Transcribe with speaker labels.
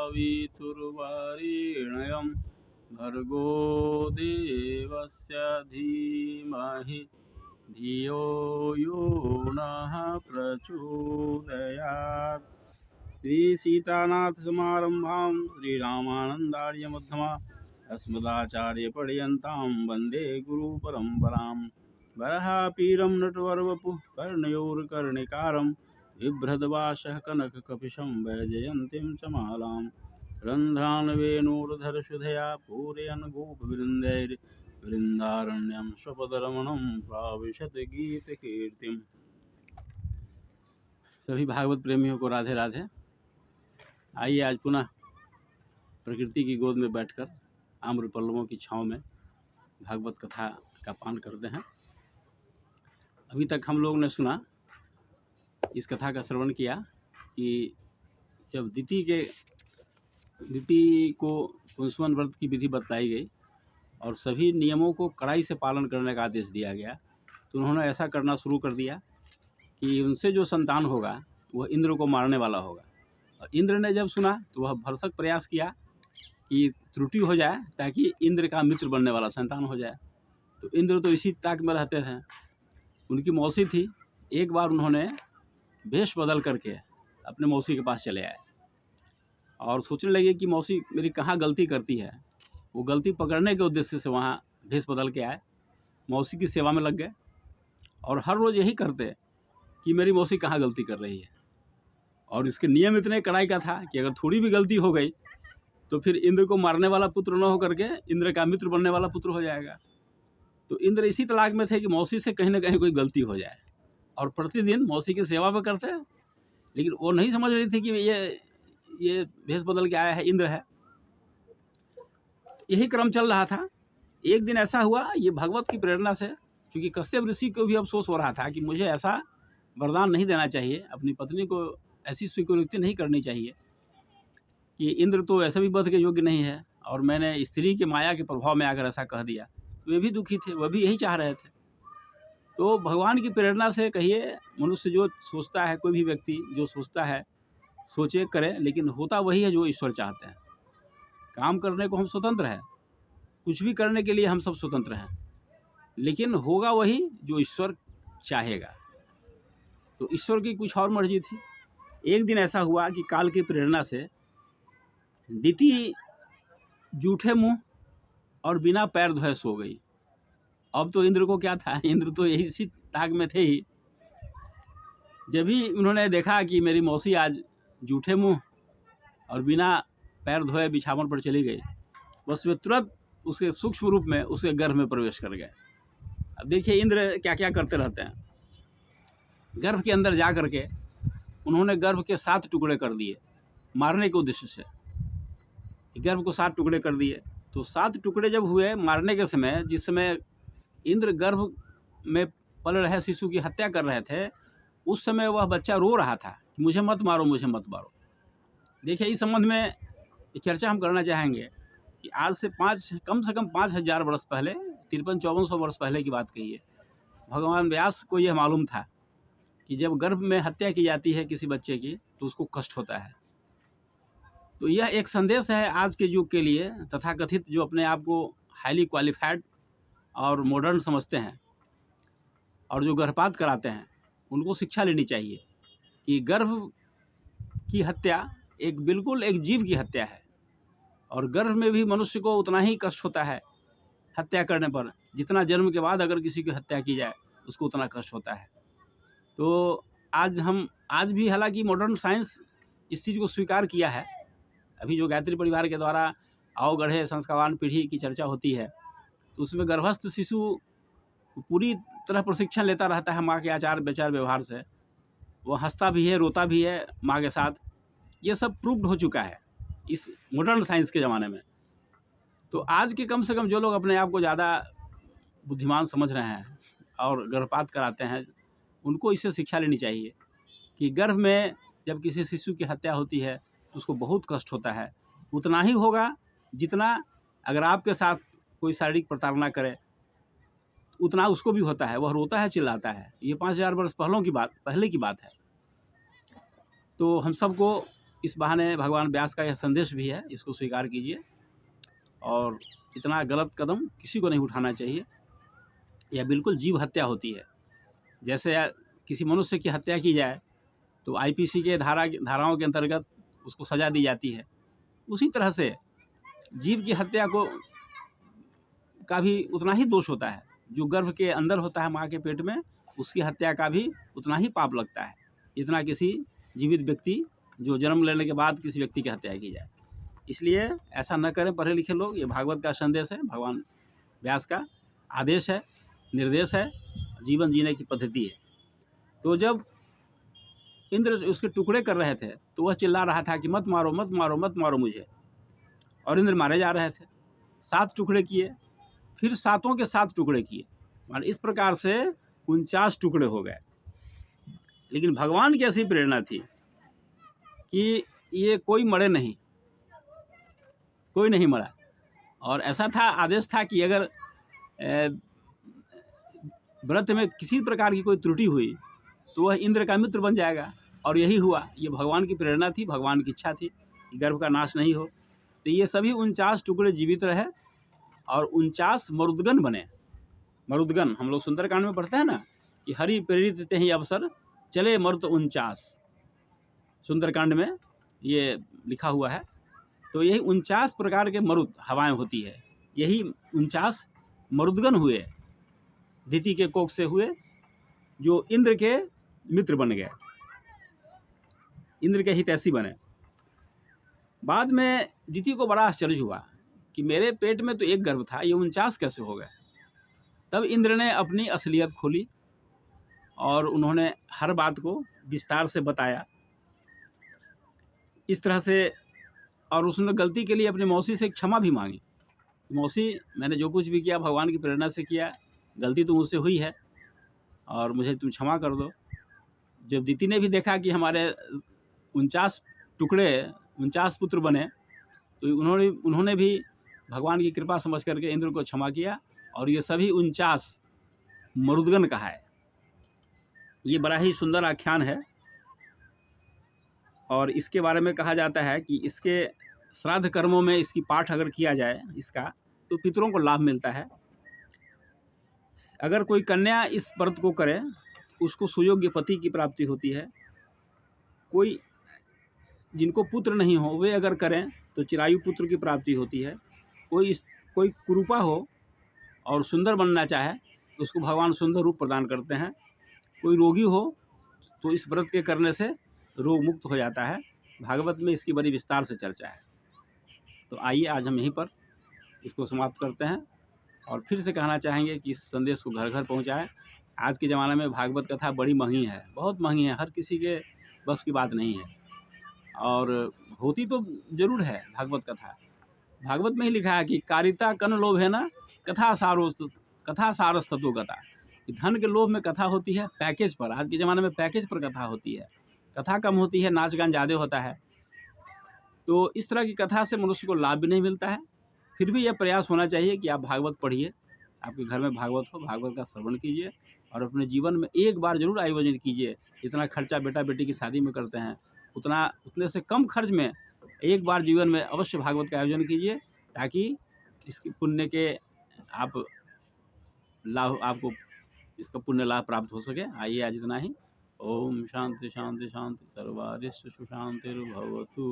Speaker 1: सवितुर्वरेण्यं भर्गो देवस्य धीमहि धियो यो नः प्रचोदयात्। श्री सीतानाथ समारंभां श्रीरामानंदार्य अस्मदाचार्यपर्यन्तां वन्दे गुरुपरम्परां। वराहपीरं नटवरवपुः कर्णयोर्कर्णिकारं बिभ्रद्वासः कनककपिशं वैजयन्तीं च मालां। रन्ध्रान् वेणोर्धरसुधया पूरयन् गोपवृन्दैर्वृन्दारण्यं स्वपदरमणं प्राविशत् गीतकीर्तिम्। सभी भागवत प्रेमियों को राधे राधे। आइए आज पुनः प्रकृति की गोद में बैठकर आम्र पल्लवों की छाँव में भागवत कथा का पान करते हैं। अभी तक हम लोग ने सुना, इस कथा का श्रवण किया कि जब दिति को पुंसवन व्रत की विधि बतलाई गई और सभी नियमों को कड़ाई से पालन करने का आदेश दिया गया, तो उन्होंने ऐसा करना शुरू कर दिया कि उनसे जो संतान होगा वह इंद्र को मारने वाला होगा। और इंद्र ने जब सुना तो वह भरसक प्रयास किया कि त्रुटि हो जाए ताकि इंद्र का मित्र बनने वाला संतान हो जाए। तो इंद्र तो इसी ताक में रहते थे। उनकी मौसी थी। एक बार उन्होंने भेष बदल करके अपने मौसी के पास चले आए और सोचने लगे कि मौसी मेरी कहाँ गलती करती है। वो गलती पकड़ने के उद्देश्य से वहाँ भेष बदल के आए, मौसी की सेवा में लग गए और हर रोज़ यही करते कि मेरी मौसी कहाँ गलती कर रही है। और इसके नियम इतने कड़ाई का था कि अगर थोड़ी भी गलती हो गई तो फिर इंद्र को मारने वाला पुत्र न हो करके इंद्र का मित्र बनने वाला पुत्र हो जाएगा। तो इंद्र इसी तलाक में थे कि मौसी से कहीं ना कहीं कोई गलती हो जाए और प्रतिदिन मौसी की सेवा भी करते। लेकिन वो नहीं समझ रही थी कि ये भेष बदल के आया है, इंद्र है। यही क्रम चल रहा था। एक दिन ऐसा हुआ, ये भगवत की प्रेरणा से, क्योंकि कश्यप ऋषि को भी अफसोस हो रहा था कि मुझे ऐसा वरदान नहीं देना चाहिए, अपनी पत्नी को ऐसी स्वीकृति नहीं करनी चाहिए कि इंद्र तो ऐसे भी वध के योग्य नहीं है और मैंने स्त्री के माया के प्रभाव में आकर ऐसा कह दिया। वे भी दुखी थे, वह भी यही चाह रहे थे। तो भगवान की प्रेरणा से कहिए, मनुष्य जो सोचता है, कोई भी व्यक्ति जो सोचता है सोचे करे, लेकिन होता वही है जो ईश्वर चाहते हैं। काम करने को हम स्वतंत्र हैं, कुछ भी करने के लिए हम सब स्वतंत्र हैं, लेकिन होगा वही जो ईश्वर चाहेगा। तो ईश्वर की कुछ और मर्जी थी। एक दिन ऐसा हुआ कि काल की प्रेरणा से दिति जूठे मुंह और बिना पैर धोए सो गई। अब तो इंद्र को क्या था, इंद्र तो यही इसी ताक में थे ही। जब भी उन्होंने देखा कि मेरी मौसी आज जूठे मुंह और बिना पैर धोए बिछावन पर चली गई, बस वे तुरंत उसके सूक्ष्म रूप में उसके गर्भ में प्रवेश कर गए। अब देखिए इंद्र क्या क्या करते रहते हैं। गर्भ के अंदर जा करके उन्होंने गर्भ के 7 टुकड़े कर दिए मारने के उद्देश्य से। गर्भ को 7 टुकड़े कर दिए। तो 7 टुकड़े जब हुए मारने के समय, जिस समय इंद्र गर्भ में पल रहे शिशु की हत्या कर रहे थे, उस समय वह बच्चा रो रहा था कि मुझे मत मारो, मुझे मत मारो। देखिए इस संबंध में एक चर्चा हम करना चाहेंगे कि आज से कम से कम 5000 वर्ष पहले, 53-5400 वर्ष पहले की बात कही है, भगवान व्यास को यह मालूम था कि जब गर्भ में हत्या की जाती है किसी बच्चे की तो उसको कष्ट होता है। तो यह एक संदेश है आज के युग के लिए, तथाकथित जो अपने आप को हाईली क्वालिफाइड और मॉडर्न समझते हैं और जो गर्भपात कराते हैं, उनको शिक्षा लेनी चाहिए कि गर्भ की हत्या बिल्कुल एक जीव की हत्या है और गर्भ में भी मनुष्य को उतना ही कष्ट होता है हत्या करने पर, जितना जन्म के बाद अगर किसी की हत्या की जाए उसको उतना कष्ट होता है। तो आज भी हालांकि मॉडर्न साइंस इस चीज़ को स्वीकार किया है। अभी जो गायत्री परिवार के द्वारा आओ गढ़े संस्कारवान पीढ़ी की चर्चा होती है, तो उसमें गर्भस्थ शिशु पूरी तरह प्रशिक्षण लेता रहता है माँ के आचार विचार व्यवहार से। वो हंसता भी है, रोता भी है माँ के साथ। ये सब प्रूव्ड हो चुका है इस मॉडर्न साइंस के ज़माने में। तो आज के कम से कम जो लोग अपने आप को ज़्यादा बुद्धिमान समझ रहे हैं और गर्भपात कराते हैं, उनको इससे शिक्षा लेनी चाहिए कि गर्भ में जब किसी शिशु की हत्या होती है तो उसको बहुत कष्ट होता है। उतना ही होगा जितना अगर आपके साथ कोई शारीरिक प्रताड़ना करे, उतना उसको भी होता है। वह रोता है, चिल्लाता है। ये 5000 वर्ष पहले की बात है। तो हम सबको इस बहाने भगवान व्यास का यह संदेश भी है, इसको स्वीकार कीजिए और इतना गलत कदम किसी को नहीं उठाना चाहिए। यह बिल्कुल जीव हत्या होती है। जैसे किसी मनुष्य की हत्या की जाए तो आईपीसी के धाराओं के अंतर्गत उसको सज़ा दी जाती है, उसी तरह से जीव की हत्या का भी उतना ही दोष होता है। जो गर्भ के अंदर होता है माँ के पेट में, उसकी हत्या का भी उतना ही पाप लगता है जितना किसी जीवित व्यक्ति जो जन्म लेने के बाद किसी व्यक्ति की हत्या की जाए। इसलिए ऐसा न करें पढ़े लिखे लोग। ये भागवत का संदेश है, भगवान व्यास का आदेश है, निर्देश है, जीवन जीने की पद्धति है। तो जब इंद्र उसके टुकड़े कर रहे थे तो वह चिल्ला रहा था कि मत मारो मत मारो मत मारो मुझे, और इंद्र मारे जा रहे थे। 7 टुकड़े किए, फिर 7 के 7 टुकड़े किए, और इस प्रकार से 49 टुकड़े हो गए। लेकिन भगवान की ऐसी प्रेरणा थी कि ये कोई मरे नहीं, कोई नहीं मरा। और ऐसा था, आदेश था कि अगर व्रत में किसी प्रकार की कोई त्रुटि हुई तो वह इंद्र का मित्र बन जाएगा। और यही हुआ। ये भगवान की प्रेरणा थी, भगवान की इच्छा थी कि गर्भ का नाश नहीं हो। तो ये सभी 49 टुकड़े जीवित रहे और 49 मरुदगण बने। मरुदगण हम लोग सुंदरकांड में पढ़ते हैं ना कि हरि प्रेरित ते ही अवसर चले मरुत 49, सुंदरकांड में ये लिखा हुआ है। तो यही 49 प्रकार के मरुत हवाएं होती है, यही 49 मरुदगण हुए, दिति के कोख से हुए, जो इंद्र के मित्र बन गए, इंद्र के हितैषी बने। बाद में दिति को बड़ा आश्चर्य हुआ कि मेरे पेट में तो एक गर्भ था, ये 49 कैसे हो गए। तब इंद्र ने अपनी असलियत खोली और उन्होंने हर बात को विस्तार से बताया इस तरह से। और उसने गलती के लिए अपनी मौसी से क्षमा भी मांगी। मौसी, मैंने जो कुछ भी किया भगवान की प्रेरणा से किया, गलती तो मुझसे हुई है और मुझे तुम क्षमा कर दो। जब दिति ने भी देखा कि हमारे 49 टुकड़े 49 पुत्र बने, तो उन्होंने भी भगवान की कृपा समझ करके इंद्र को क्षमा किया और ये सभी 49 मरुदगण कहा है। ये बड़ा ही सुंदर आख्यान है और इसके बारे में कहा जाता है कि इसके श्राद्ध कर्मों में इसकी पाठ अगर किया जाए इसका, तो पितरों को लाभ मिलता है। अगर कोई कन्या इस व्रत को करे उसको सुयोग्य पति की प्राप्ति होती है। कोई जिनको पुत्र नहीं हो वे अगर करें तो चिरायु पुत्र की प्राप्ति होती है। कोई कुरूपा हो और सुंदर बनना चाहे तो उसको भगवान सुंदर रूप प्रदान करते हैं। कोई रोगी हो तो इस व्रत के करने से रोग मुक्त हो जाता है। भागवत में इसकी बड़ी विस्तार से चर्चा है। तो आइए आज हम यहीं पर इसको समाप्त करते हैं और फिर से कहना चाहेंगे कि इस संदेश को घर घर पहुंचाएं। आज के ज़माने में भागवत कथा बड़ी महंगी है, बहुत महंगी है, हर किसी के बस की बात नहीं है। और होती तो जरूर है भागवत कथा। भागवत में ही लिखा है कि कारिता कन लोभ है ना कथा सारस्ततो गता। धन के लोभ में कथा होती है पैकेज पर। आज के ज़माने में पैकेज पर कथा होती है, कथा कम होती है, नाच गान ज़्यादा होता है। तो इस तरह की कथा से मनुष्य को लाभ भी नहीं मिलता है। फिर भी यह प्रयास होना चाहिए कि आप भागवत पढ़िए, आपके घर में भागवत हो, भागवत का श्रवण कीजिए और अपने जीवन में एक बार जरूर आयोजन कीजिए। जितना खर्चा बेटा बेटी की शादी में करते हैं उतने से कम खर्च में एक बार जीवन में अवश्य भागवत का आयोजन कीजिए, ताकि इसके पुण्य के आपको इसका पुण्य लाभ प्राप्त हो सके। आइए आज इतना ही। ओम शांति शांति शांति सर्वारिष्ट सुशांतिर्भवतु।